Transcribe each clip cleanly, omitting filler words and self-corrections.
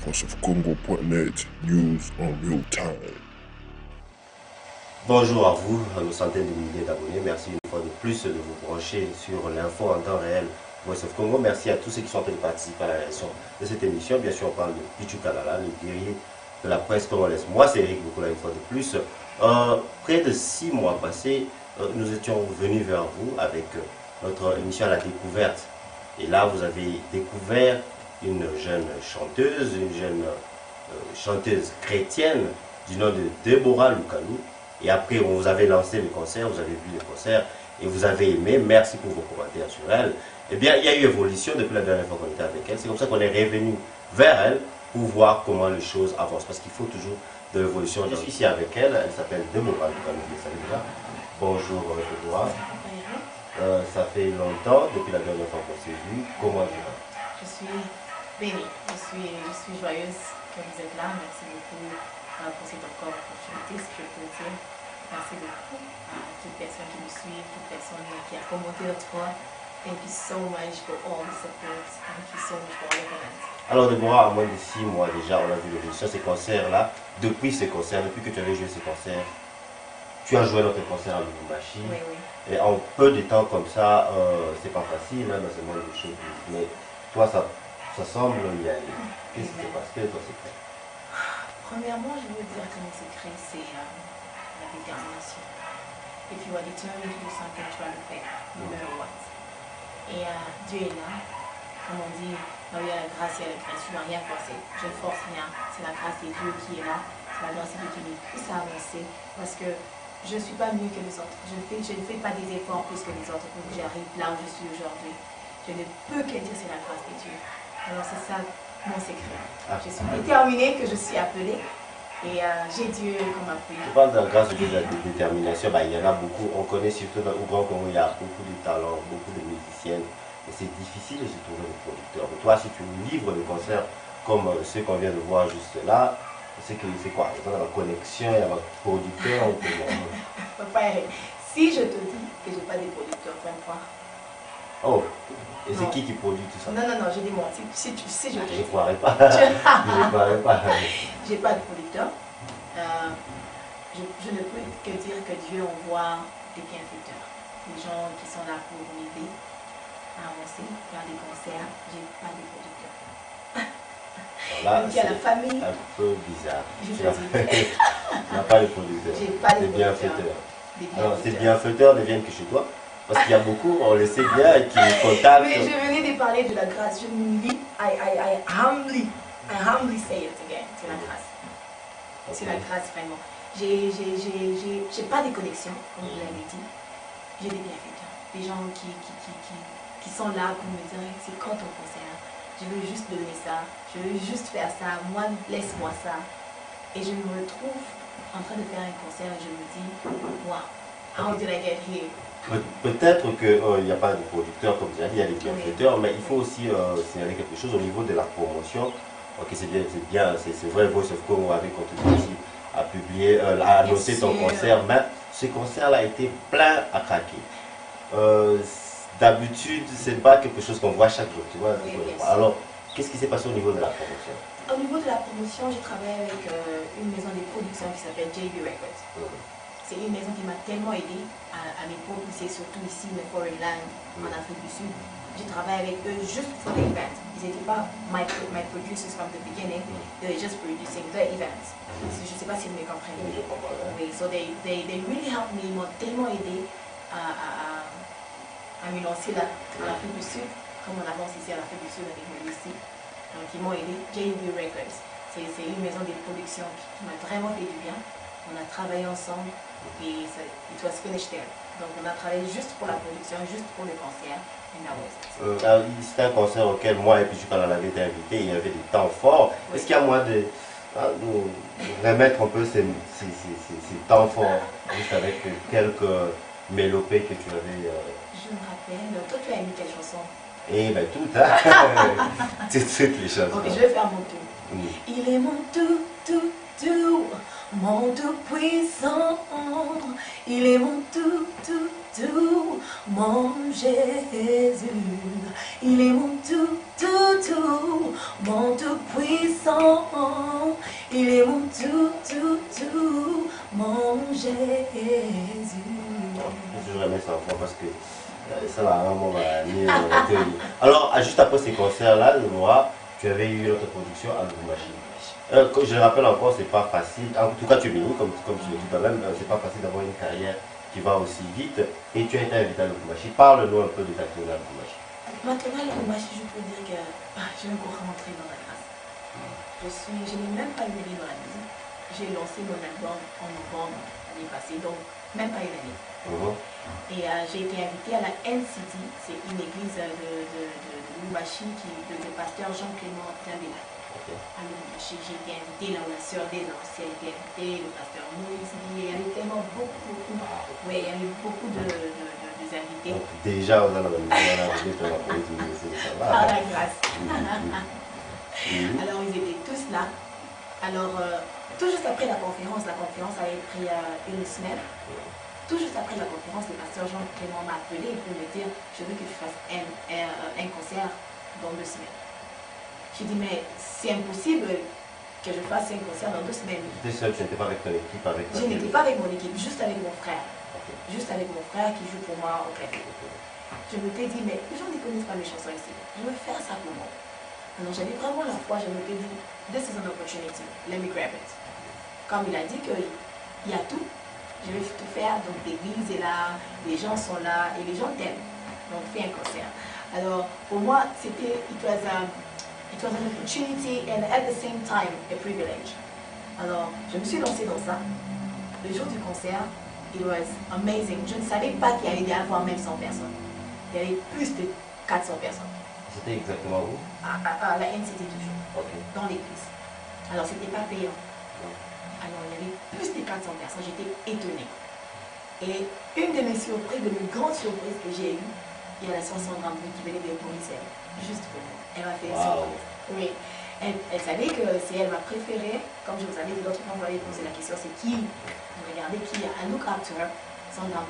voiceofcongo.net, news en real time. Bonjour à vous, nos centaines de milliers d'abonnés. Merci une fois de plus de vous brancher sur l'info en temps réel Voice of Congo. Merci à tous ceux qui sont en train de participer à la réalisation de cette émission. Bien sûr, on parle de Pichu Kalala, le guerrier de la presse congolaise. Moi, c'est Eric Bukola une fois de plus. Près de 6 mois passés, nous étions venus vers vous avec notre émission à la découverte. Et là, vous avez découvert une jeune chanteuse, chanteuse chrétienne du nom de Deborah Lukalu. Et après, on vous avait lancé le concert, vous avez vu le concert et vous avez aimé. Merci pour vos commentaires sur elle. Eh bien, il y a eu évolution depuis la dernière fois qu'on était avec elle. C'est comme ça qu'on est revenu vers elle pour voir comment les choses avancent. Parce qu'il faut toujours de l'évolution. Je suis ici avec elle. Elle s'appelle Deborah Lukalu. Bonjour Deborah. Ça fait longtemps, depuis la dernière fois qu'on s'est vu. Comment tu vas? Je suis bénie. Je suis joyeuse que vous êtes là. Merci beaucoup pour cette encore opportunité, si je peux dire. Merci beaucoup à toute personne qui me suit, toute personne qui a commenté notre fois. Thank you so much for all the support. Thank you so much for all the comments. Alors Deborah, à moins de 6 mois déjà, on a vu l'évolution, ces concerts-là. Depuis ces concerts, depuis que tu avais joué ces concerts, tu as joué notre concert à Lubumbashi. Oui, oui. Et en peu de temps comme ça, c'est pas facile, hein, dans ce monde de choses. Mais toi, ça semble y aller. Qu'est-ce qui s'est passé? Quel est ton secret? Premièrement, je veux dire que mon secret, c'est la détermination. If you are determined to do something, try to fail, no matter what. Et Dieu est là. Comme on dit, là où il y a la grâce, il y a la grâce. Je ne dois rien forcer. Je ne force rien. C'est la grâce de Dieu qui est là. C'est la grâce de Dieu qui me pousse à avancer. Parce que je ne suis pas mieux que les autres. Je ne fais pas des efforts plus que les autres pour que j'arrive là où je suis aujourd'hui. Je ne peux que dire c'est la grâce de Dieu. Alors c'est ça mon secret. Je suis déterminée, que je suis appelée. Et j'ai Dieu comme appui. Tu parles de la grâce de Dieu, de la détermination. Il y en a beaucoup. On connaît surtout au Grand Congo, il y a beaucoup de talents, beaucoup de musiciennes. Et c'est difficile de se trouver des producteurs. Mais toi, si tu livres des concerts comme ceux qu'on vient de voir juste là, c'est quoi? Il y a la connexion, il y a un producteur. Si je te dis que je n'ai pas de producteur, tu vas me croire. Oh, et c'est qui produit tout ça? Non, je dis moi. Si je te dis. Je ne croirais pas. Je ne croirais pas. J'ai pas de producteur. Je ne peux que dire que Dieu envoie des bienfaiteurs. Des gens qui sont là pour m'aider à avancer, faire des concerts. J'ai pas de producteur. Là, donc il y a la famille. Un peu bizarre. Je te dis. Tu n'as pas de producteur. J'ai pas de bienfaiteurs. Alors, ces bienfaiteurs ne viennent que chez toi? Parce qu'il y a beaucoup, on le sait bien, qui me contactent. Mais je venais de parler de la grâce. Je me dis, I humbly say it again. C'est la grâce. Okay. C'est la grâce vraiment. J'ai pas de connexion, comme vous l'avez dit. J'ai des bienfaiteurs. Des gens qui sont là pour me dire, c'est quand ton concert? Je veux juste donner ça. Je veux juste faire ça. Moi, laisse-moi ça. Et je me retrouve en train de faire un concert et je me dis, wow, how did I get here? Peut-être qu'il n'y a pas de producteur, comme tu as dit, il y a des bienfaiteurs, mais il faut aussi signaler quelque chose au niveau de la promotion. Ok, c'est vrai, Voice of Congo avait contribué aussi à publier, à annoncer ton concert, mais ce concert-là a été plein à craquer. D'habitude, ce n'est pas quelque chose qu'on voit chaque jour, tu vois. Alors, qu'est-ce qui s'est passé au niveau de la promotion? Au niveau de la promotion, j'ai travaillé avec une maison de production qui s'appelle JB Records. C'est une maison qui m'a tellement aidé à me propulser, surtout ici, le Foreign Land, en Afrique du Sud. J'ai travaillé avec eux juste pour les events. Ils n'étaient pas my producers from the beginning, they were just producing the events. Je ne sais pas si vous me comprenez. Oui, so they really helped me, ils m'ont tellement aidé à me lancer là, en Afrique du Sud, comme on avance ici à l'Afrique du Sud avec moi ici. Donc ils m'ont aidé. JB Records, c'est une maison de production qui m'a vraiment fait du bien. On a travaillé ensemble et it was finished there. Donc on a travaillé juste pour la production, juste pour le concert. C'était un concert auquel moi et puis quand on avait été invité, il y avait des temps forts. Oui. Est-ce qu'il y a moyen de remettre un peu ces temps forts, juste avec quelques mélopées que tu avais Je me rappelle, toi tu as aimé quelle chanson? Eh bien tout, hein. Toutes les chansons. Ok, je vais faire mon tout. Il est mon tout, mon tout puissant. Il est mon tout, mon Jésus. Il est mon tout, mon tout puissant. sang. Il est mon tout, mon Jésus. Je toujours aimé ça enfant parce que ça va vraiment aller dans la théorie. Alors, juste après ces concerts-là, Laura, tu avais eu notre production à Lubumbashi. Je le rappelle encore, c'est pas facile. En tout cas, tu es béni, comme tu le dis toi-même, c'est pas facile d'avoir une carrière qui va aussi vite. Et tu as été invité à Lubumbashi. Parle-nous un peu de ta tournée à Lubumbashi. Maintenant, Lubumbashi, je peux dire que je vais encore rentrer dans la grâce. Je n'ai même pas eu dans la musique. J'ai lancé mon album en novembre l'année passée, donc même pas une année. Et j'ai été invitée à la NCT, c'est une église de Lubumbashi de pasteur Jean-Clément Dambela. À Lubumbashi, j'ai été invitée là où la sœur des anciens était invitée, le pasteur Moïse, il y avait tellement beaucoup, oui, il y avait beaucoup invités. Donc, déjà, on a la même chose, ça va. Par la grâce. Alors, ils étaient tous là. Alors, tout juste après la conférence avait pris une semaine. Tout juste après la conférence, le pasteur Jean-Clément m'a appelé pour me dire je veux que tu fasses un concert dans 2 semaines. J'ai dit mais c'est impossible que je fasse un concert dans 2 semaines. Tu étais seule, tu n'étais pas avec ton équipe Je n'étais pas avec mon équipe, juste avec mon frère. Juste avec mon frère qui joue pour moi au clavier. Je me suis dit mais les gens ne connaissent pas mes chansons ici. Je veux faire ça pour moi. Alors j'avais vraiment la foi, je me suis dit this is an opportunity, let me grab it. Comme il a dit qu'il y a tout. Je vais tout faire, donc l'église est là, les gens sont là et les gens t'aiment. Donc fais un concert. Alors pour moi, c'était, it was an opportunity and at the same time a privilege. Alors je me suis lancée dans ça. Le jour du concert, it was amazing. Je ne savais pas qu'il y allait y avoir même 100 personnes. Il y avait plus de 400 personnes. C'était exactement où? À la NCT toujours, dans l'église. Alors c'était pas payant. Alors, il y avait plus de 400 personnes, j'étais étonnée. Et une de mes surprises, de mes grandes surprises que j'ai eues, il y a la chanson Grande qui venait de Bruxelles, juste pour moi. Elle m'a fait une surprise. Oui. Elle savait que c'est elle ma préférée. Comme je vous avais dit l'autre fois, vous m'avez posé la question, c'est qui? Regardez qui a un look actor, son Grande.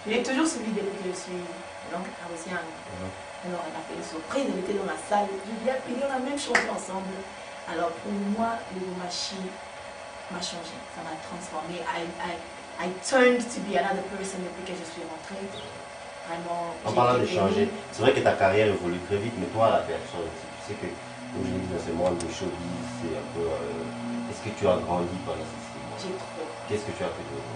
Je l'ai toujours suivi depuis que je suis donc à Océane. Alors, elle m'a fait une surprise, elle était dans la salle. Je lui ai appelé, on a même chanté ensemble. Alors, pour moi, le Lubumbashi m'a changé, ça m'a transformé. I turned to be another person depuis que je suis rentrée. Vraiment. En parlant de changer, c'est vrai que ta carrière évolue très vite, mais toi, la personne, tu sais que aujourd'hui dans ce monde de showbiz, c'est un peu. Est-ce que tu as grandi pendant ces 6 mois? J'ai trop. Qu'est-ce que tu as appris de toi?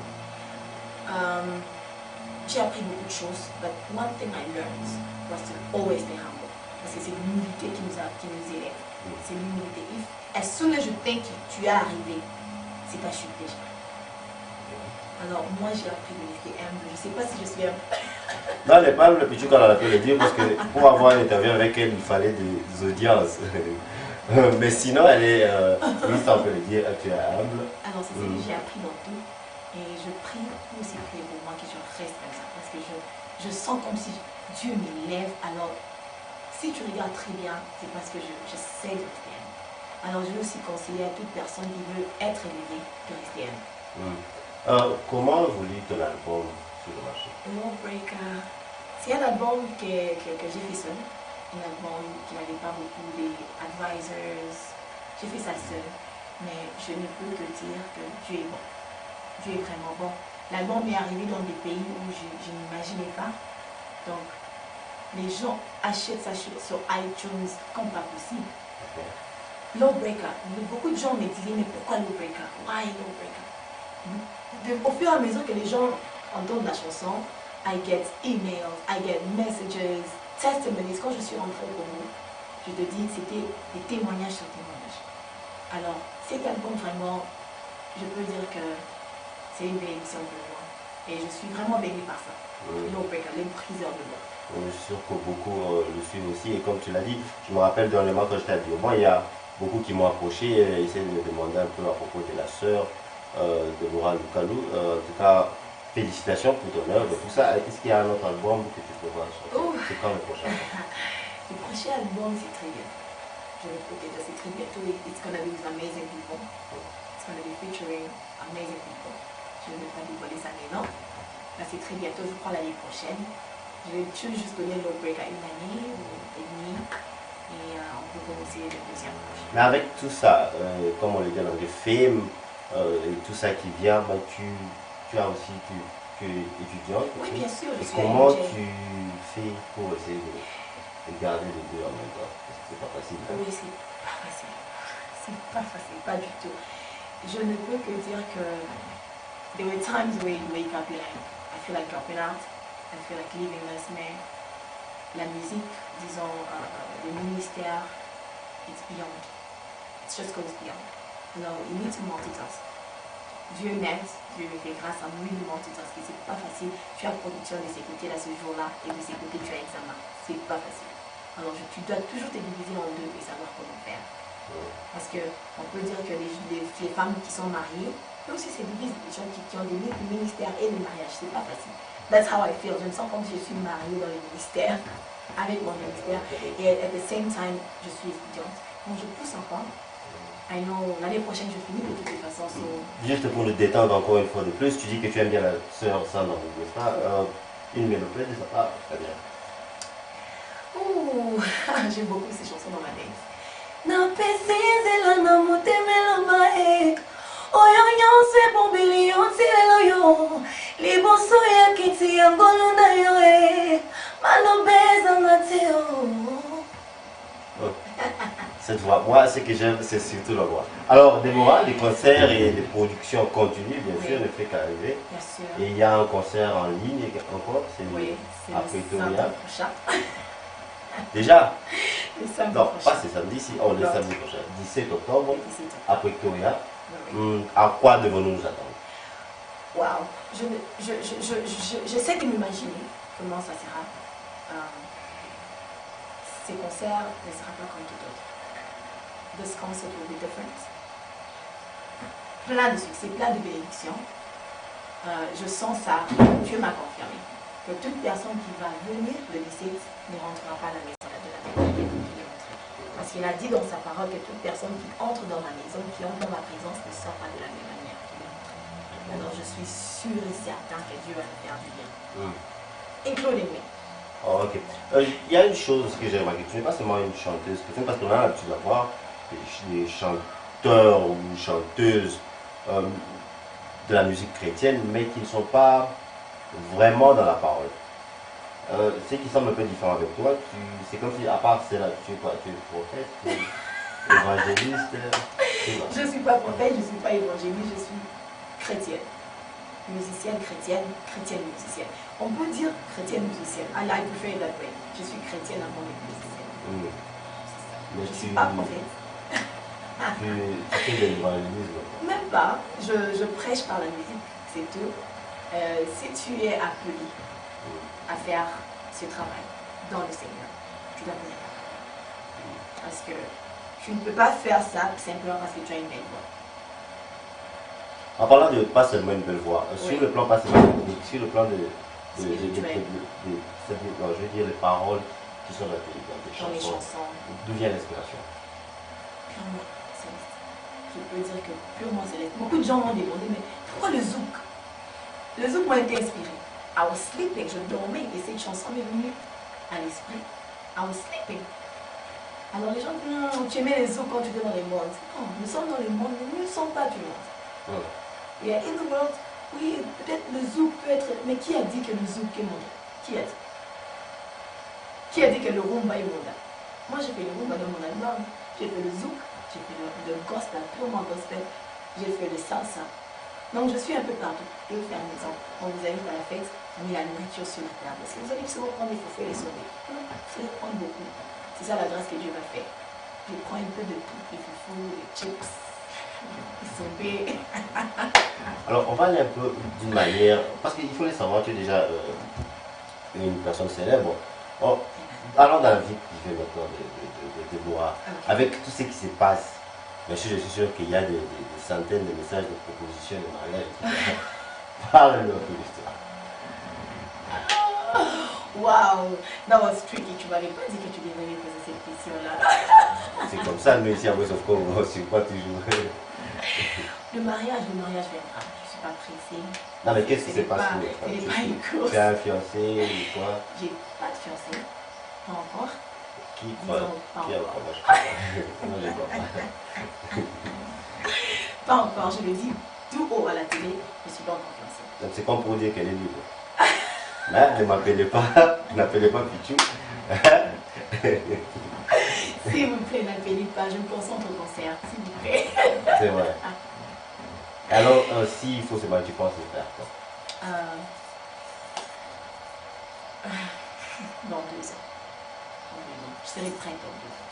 J'ai appris beaucoup de choses, but one thing I learned was to always stay humble. Parce que c'est l'humilité qui nous élève. C'est l'humilité. As soon as you think tu es arrivé, c'est ta chute déjà. Alors moi j'ai appris de rester humble. Je ne sais pas si je suis humble. Non, elle n'est pas humble, Pichu quand on peut le dire, parce que pour avoir une interview avec elle, il fallait des audiences. Mais sinon, elle est, oui, ça on peut le dire, tu es humble. Alors c'est ce que j'ai appris dans tout. Et je prie aussi pour moi que je reste comme ça. Parce que je sens comme si Dieu m'élève. Alors si tu regardes très bien, c'est parce que je sais de rester humble. Alors je veux aussi conseiller à toute personne qui veut être élevée de rester humble. Comment évolue ton album sur le marché? Lawbreaker, c'est un album que j'ai fait seul. Un album qui n'avait pas beaucoup d'advisors. J'ai fait ça seul. Mais je ne peux que dire que Dieu est bon. Dieu est vraiment bon. L'album est arrivé dans des pays où je n'imaginais pas. Donc, les gens achètent ça sur iTunes comme pas possible. Lawbreaker. Beaucoup de gens me disaient, mais pourquoi Lawbreaker? Why Lawbreaker? Au fur et à mesure que les gens entendent la chanson, I get emails, I get messages, testimonies. Quand je suis rentrée au Congo, je te dis, c'était des témoignages sur témoignages. Alors, cet album, vraiment, je peux dire que c'est une bénédiction pour moi. Et je suis vraiment bénie par ça. Lawbreaker, l'empriseur de moi. Je suis sûr que beaucoup le suivent aussi. Et comme tu l'as dit, je me rappelle dernièrement quand j'étais à Durban, il y a beaucoup qui m'ont approché et essaient de me demander un peu à propos de la sœur de Laura Lukalou. En tout cas, félicitations pour ton œuvre, tout ça. Est-ce qu'il y a un autre album que tu peux voir? C'est quand le prochain? Le prochain album, c'est très bien. Je le peux dire, c'est très bientôt. It's gonna be with amazing people. It's gonna be featuring amazing people. Je ne vais pas dévoiler ça maintenant. Là, c'est très bientôt, je crois l'année prochaine. Je vais juste donner Lawbreaker à une année et demie. Et on peut commencer c'est le deuxième projet. Mais avec tout ça, comme on le dit dans les films, et tout ça qui vient, ben, tu as aussi tu es étudiante. Oui, bien sûr, je Et suis comment AMJ. tu fais pour essayer de garder les deux en même temps? Parce que c'est pas facile. Hein? Oui, c'est pas facile. C'est pas facile, pas du tout. Je ne peux que dire que there were times where you wake up, you're like, I feel like dropping out, I feel like leaving this, mais la musique, disons, le ministère, it's beyond. It just goes beyond. Alors, you need to multitask. Dieu m'aide, Dieu me fait grâce à moi de multitasking, c'est pas facile. Tu as production de ces côtés là ce jour-là et de ces côtés tu as examen. C'est pas facile. Alors tu dois toujours te diviser en deux et savoir comment faire. Parce que on peut dire que les femmes qui sont mariées, eux aussi c'est divisé. Les gens qui ont des ministères et le mariage, c'est pas facile. That's how I feel. Je me sens comme si je suis mariée dans le ministère, avec mon ministère. Et at the same time, je suis étudiante. Donc je pousse encore. I know, l'année prochaine je finis de toutes les façons. Juste pour le détendre encore une fois de plus, tu dis que tu aimes bien la sœur Sandra, n'est-ce pas? Une mélopée de sa part, très bien. Ouh, j'aime beaucoup ces chansons dans ma tête. Na pesise la na mutemelo bae. Oyo nyonse bombeli yontilelo yo. Liboso ya kiti ya ngolu na yo e. Malobeza mateo. Cette voix, moi ce que j'aime c'est surtout la voix. Alors Déborah, les concerts et les productions continuent bien sûr, ne fait qu'arriver. Bien sûr. Et il y a un concert en ligne encore, c'est à le Pretoria. prochain. Déjà? Le samedi Non, prochain. pas c'est samedi, si, oh, le samedi prochain, 17 octobre, Le 17 octobre. à Pretoria. Oui. À quoi devons-nous nous attendre? Waouh, j'essaie de m'imaginer comment ça sera. Ces concerts ne sera pas comme tout autre. This concert will be different. Plein de succès, plein de bénédictions. Je sens ça, Dieu m'a confirmé, que toute personne qui va venir le 17 ne rentrera pas à la maison de la même manière qu'il est entré. Parce qu'il a dit dans sa parole que toute personne qui entre dans ma maison, qui entre dans ma présence, ne sort pas de la même manière qu'il est entré. Alors je suis sûre et certain que Dieu va me faire du bien. Including me. Oh, ok. Il y a une chose que j'ai remarqué, tu n'es pas seulement une chanteuse chrétienne, parce qu'on a l'habitude d'avoir des chanteurs ou chanteuses de la musique chrétienne, mais qui ne sont pas vraiment dans la parole. Ce qui semble un peu différent avec toi, c'est comme si, à part celle-là, tu es quoi? Tu es prophète, tu es évangéliste? Je ne suis pas prophète, je ne suis pas évangéliste, je suis chrétienne. Musicienne, chrétienne, chrétienne, musicienne. On peut dire chrétienne, musicienne. I prefer it that way. Je suis chrétienne avant d'être musicienne. Mais je ne suis pas prophète. Tu fais de l'évangélisme? Même pas. Je prêche par la musique, c'est tout. Si tu es appelé à faire ce travail dans le Seigneur, tu dois venir. Parce que tu ne peux pas faire ça simplement parce que tu as une belle voix. En parlant de pas seulement une belle voix, sur le plan pas seulement technique, sur le plan je veux dire les paroles qui sont dans tes chansons, d'où vient l'inspiration? Purement céleste. Je peux dire que purement céleste. Beaucoup de gens m'ont demandé, mais pourquoi le zouk? Le zouk m'a été inspiré. I was sleeping, je dormais et cette chanson m'est venue à l'esprit. I was sleeping. Alors les gens disent, tu aimais les zouk quand tu étais dans les mondes. Non, nous sommes dans le monde, mais nous ne sommes pas du monde. Et in the world, oui, peut-être le zouk peut être... Mais qui a dit que le zouk est mondial? Qui a dit? Qui a dit que le rumba est mondial? Moi, j'ai fait le rumba dans mon album. J'ai fait le zouk, j'ai fait le gospel, purement gospel. J'ai fait le salsa. Donc, je suis un peu partout. Et au faire maison, on vous invite à la fête, on met la nourriture sur la table. Est-ce que vous allez souvent prendre des faux et les sauver? Non, c'est prendre beaucoup. C'est ça la grâce que Dieu va faire. Je prends un peu de tout, les foufous, les chips. Alors, on va aller un peu d'une manière, parce qu'il faut le savoir, tu es déjà une personne célèbre. Oh, allons dans la vie privée maintenant de Déborah. Avec tout ce qui se passe, bien sûr, je suis sûr qu'il y a des centaines de messages de propositions de mariage, etc. Parle-nous un peu de ça. Wow, that was tricky. Tu m'avais pas dit que tu devais me poser cette question-là. C'est comme ça, nous ici à Voice of Congo, c'est pas toujours. Le mariage viendra. Je ne suis pas pressée. Non, mais qu'est-ce qui s'est passé? Ce n'est pas une course. Tu as un fiancé ou quoi? J'ai pas de fiancé. Pas encore. Qui Disons, croit pas Qui a encore. moi, je crois pas. Moi, je crois pas. Pas encore, je le dis tout haut à la télé, je suis pas encore lancée. Donc c'est comme pour dire qu'elle est libre. Mais ne m'appelez pas, n'appelez pas Pichou. S'il vous plaît, n'appelez pas, je me concentre au concert, s'il vous plaît. C'est vrai. Alors, s'il faut se battre, tu penses le faire quoi? Dans 2 ans. Dans 2 ans. Je serai prête dans 2 ans.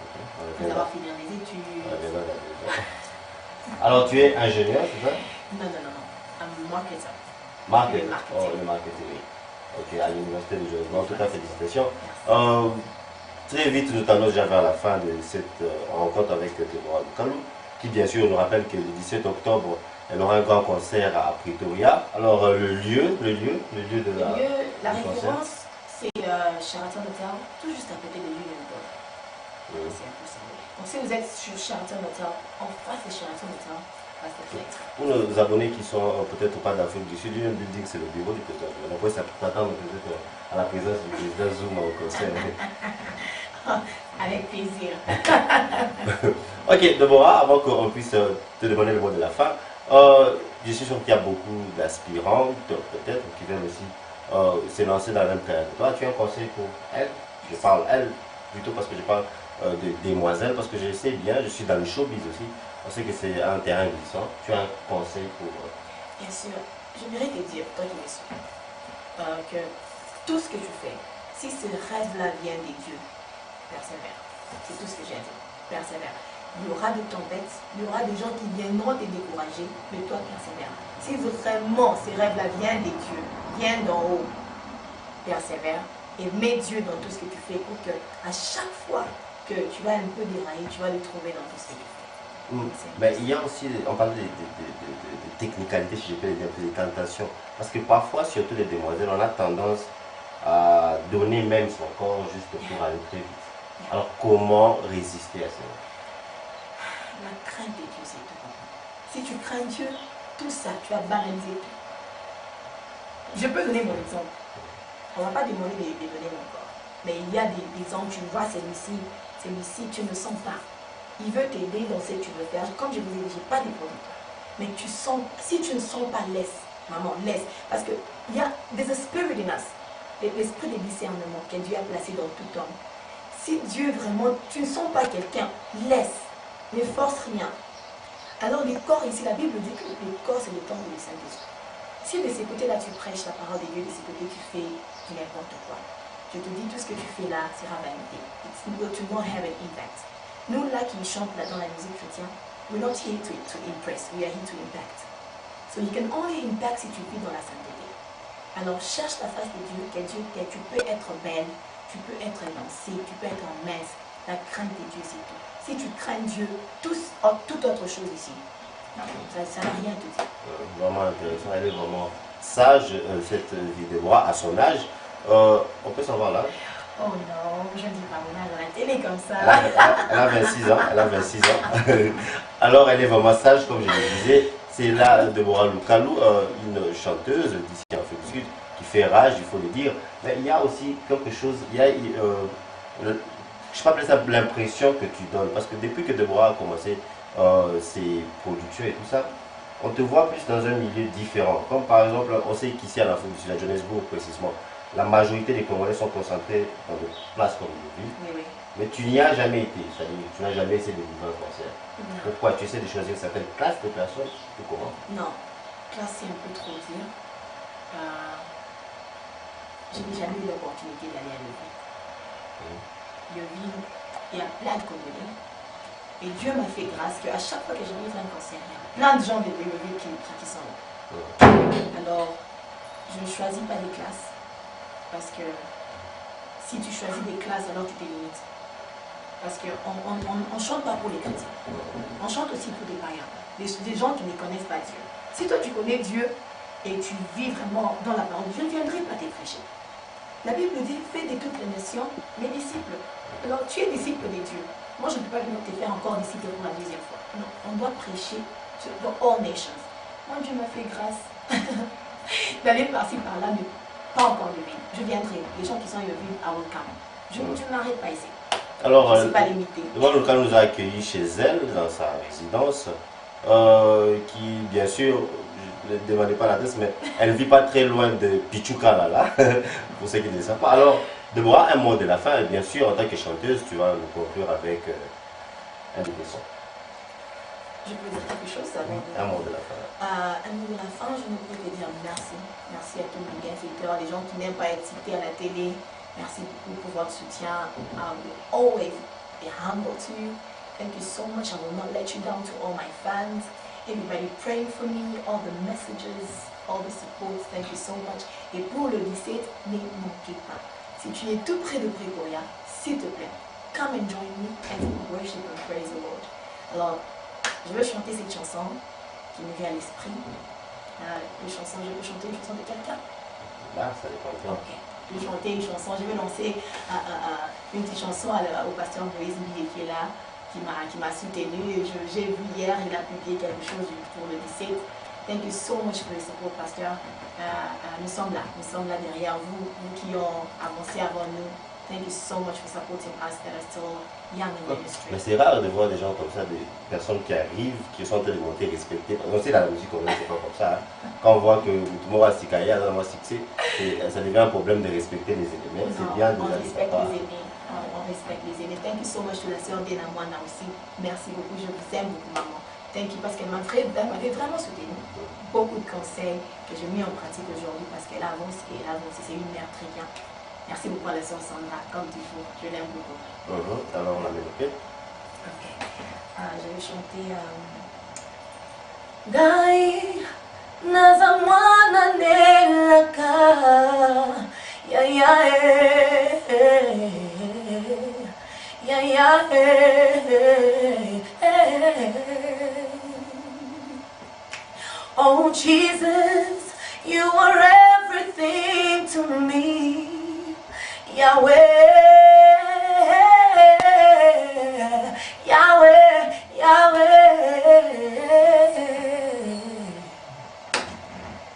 Okay. Après avoir fini les études. Alors, tu es ingénieur, c'est ça? Non, non, non, non. Un marketer. Marketing. Le marketing. Oh, le marketing, oui. Ok, à l'université de Genève. En tout cas, félicitations. Très vite, nous t'annonce déjà vers la fin de cette rencontre avec Deborah Lukalu, qui bien sûr nous rappelle que le 17 octobre, elle aura un grand concert à Pretoria. Alors, le lieu de La du concert. référence, c'est Sheraton Hotel, tout juste à côté de Union Block. C'est un peu ça. Donc, si vous êtes sur Sheraton Hotel, en face de Sheraton Hotel, c'est perfect. Pour nos abonnés qui sont peut-être pas d'Afrique du Sud, Union Building, c'est le bureau du président. On pourrait s'attendre peut-être à la présence du président Zuma au concert. Avec plaisir. Ok, Deborah, avant qu'on puisse te demander le mot de la fin, je suis sûr qu'il y a beaucoup d'aspirantes, peut-être, qui viennent aussi se lancer dans la même carrière que toi. Tu as un conseil pour elles? Je parle elles, plutôt parce que je parle de demoiselles, parce que je sais bien, je suis dans le showbiz aussi. On sait que c'est un terrain glissant. Tu as un conseil pour... Bien sûr, j'aimerais te dire, toi qui me suis, que tout ce que tu fais, si ce rêve-là vient des dieux, persévère. C'est tout ce que j'ai à dire. Persévère. Il y aura des tempêtes, il y aura des gens qui viendront te décourager, mais toi persévère. Si vraiment ces rêves-là viennent des dieux, viennent d'en haut, persévère et mets Dieu dans tout ce que tu fais pour que à chaque fois que tu vas un peu dérailler, tu vas le trouver dans tout ce que tu fais. Mais il y a aussi, on parle de technicalités, si je peux dire, des tentations. Parce que parfois, surtout les demoiselles, on a tendance à donner même son corps juste pour aller très vite. Alors, comment résister à ça? La crainte de Dieu, c'est tout. Si tu crains Dieu, tout ça, tu vas banaliser tout. Je peux donner mon exemple. On ne va pas demander de donner mon corps. Mais il y a des exemples, tu vois, celui-ci, tu ne sens pas. Il veut t'aider dans ce que tu veux faire. Comme je vous ai dit, je n'ai pas de producteur. Mais tu sens, si tu ne sens pas, laisse. Maman, laisse. Parce que there's a spirit in us. L'esprit de discernement que Dieu a placé dans tout homme. Si Dieu vraiment, tu ne sens pas quelqu'un, laisse. Ne force rien. Alors les corps ici, la Bible dit que le corps c'est le temple du Saint-Esprit. Si de ce côté-là tu prêches la parole de Dieu, de ce côté tu fais n'importe quoi. Je te dis tout ce que tu fais là sera vanité. It will not have an impact. Nous là qui chantons là dans la musique chrétienne, we're not here to impress, we are here to impact. So you can only impact si tu vis dans la sainteté. Alors cherche la face de Dieu, que tu peux être belle, tu peux être élancée, tu peux être mince. La crainte de Dieu, c'est tout. Si tu crains Dieu, toute autre chose ici, ça n'a rien à te dire. Vraiment intéressant, elle est vraiment sage, cette vidéo à son âge. On peut savoir l'âge? Oh non, je ne dis pas mon âge à la télé comme ça. Elle a 26 ans, elle a 26 ans. Alors elle est vraiment sage, comme je le disais. C'est là Deborah Lukalu, une chanteuse d'ici en Afrique du Sud, qui fait rage, il faut le dire. Mais il y a aussi quelque chose, je ne sais pas appeler ça l'impression que tu donnes. Parce que depuis que Deborah a commencé ses productions et tout ça, on te voit plus dans un milieu différent. Comme par exemple, on sait qu'ici à l'Afrique du Sud, à Johannesburg précisément, la majorité des Congolais sont concentrés dans des places comme Libreville. Oui, oui. Mais tu n'y as jamais été, c'est-à-dire tu n'as jamais essayé de vivre un concert. Non. Pourquoi? Tu essaies de choisir certaines classes de personnes ou comment? Non, classe c'est un peu trop dire. Je n'ai jamais eu l'opportunité d'aller à Libreville. Libreville, il y a plein de Congolais. Et Dieu m'a fait grâce qu'à chaque fois que j'arrive à un concert, il y a plein de gens de Libreville qui sont là. Alors, je ne choisis pas des classes. Parce que si tu choisis des classes, alors tu te limites. Parce qu'on ne chante pas pour les chrétiens. On chante aussi pour des païens. Des gens qui ne connaissent pas Dieu. Si toi tu connais Dieu et tu vis vraiment dans la parole, je ne viendrai pas te prêcher. La Bible dit, fais de toutes les nations mes disciples. Alors tu es disciple de Dieu. Moi je ne peux pas venir te faire encore disciple pour la deuxième fois. Non, on doit prêcher pour all nations. Moi Dieu m'a fait grâce d'aller par-ci par-là, mais pas encore de vie. Je viendrai. Les gens qui sont de ville, I will come. Je ne m'arrête pas ici. Alors, c'est pas limité. Devant Loca nous a accueillis chez elle, dans sa résidence, qui, bien sûr, je ne demandais pas l'adresse, mais elle ne vit pas très loin de Pichucalala, pour ceux qui ne le savent pas. Alors, Deborah, un mot de la fin, et bien sûr, en tant que chanteuse, tu vas nous conclure avec un des sons. Je peux dire quelque chose avant Un mot de la fin. Un mot de la fin, je ne peux que dire merci. Merci à tous les bienfaiteurs, les gens qui n'aiment pas être cités à la télé. Merci beaucoup pour votre soutien. I will always be humble to you. Thank you so much. I will not let you down. To all my fans, everybody praying for me, all the messages, all the support. Thank you so much. Et pour le 17, ne manquez pas. Si tu es tout près de Pretoria, s'il te plaît, come and join me and worship and praise the Lord. Alors, je veux chanter cette chanson qui me vient à l'esprit. Je peux chanter une chanson de quelqu'un? Là, ça dépend de toi. Ok. Je vais chanter une chanson. Je vais lancer une petite chanson au pasteur Moïse Billet qui est là, qui m'a soutenu. J'ai vu hier, il a publié quelque chose pour le 17. Thank you so much for your support, pasteur. Nous sommes là derrière vous, vous qui ont avancé avant nous. Thank you so much for supporting us that are still young in ministry. Mais c'est rare de voir des gens comme ça, des personnes qui arrivent, qui sont en train de monter, respecter. On sait dans la musique, on c'est pas comme ça. Hein. Quand on voit que tout le monde va s'y cailler, on va succès, ça devient un problème de respecter les éléments. C'est bien de on respecte les aînés. On respecte les aînés. Thank you so much to la sœur Dena Moana aussi. Merci beaucoup, je vous aime beaucoup, maman. Thank you parce qu'elle m'avait vraiment soutenu. Beaucoup de conseils que j'ai mis en pratique aujourd'hui parce qu'elle avance et elle avance. C'est une mère très bien. Merci beaucoup à la sœur Sandra, comme toujours. Je l'aime beaucoup. Alors on la mélopée. Ok. Je vais chanter. Gai nazamwana nelaka ya ya ya ya Oh Jesus, you are everything to me. Yahweh, Yahweh, Yahweh.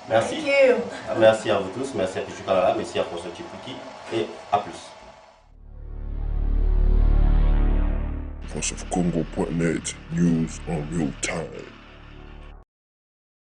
Merci. Merci à vous tous, merci à Pichucalala, merci à François Chipuki et à plus. VoiceOfCongo.net, news on real time.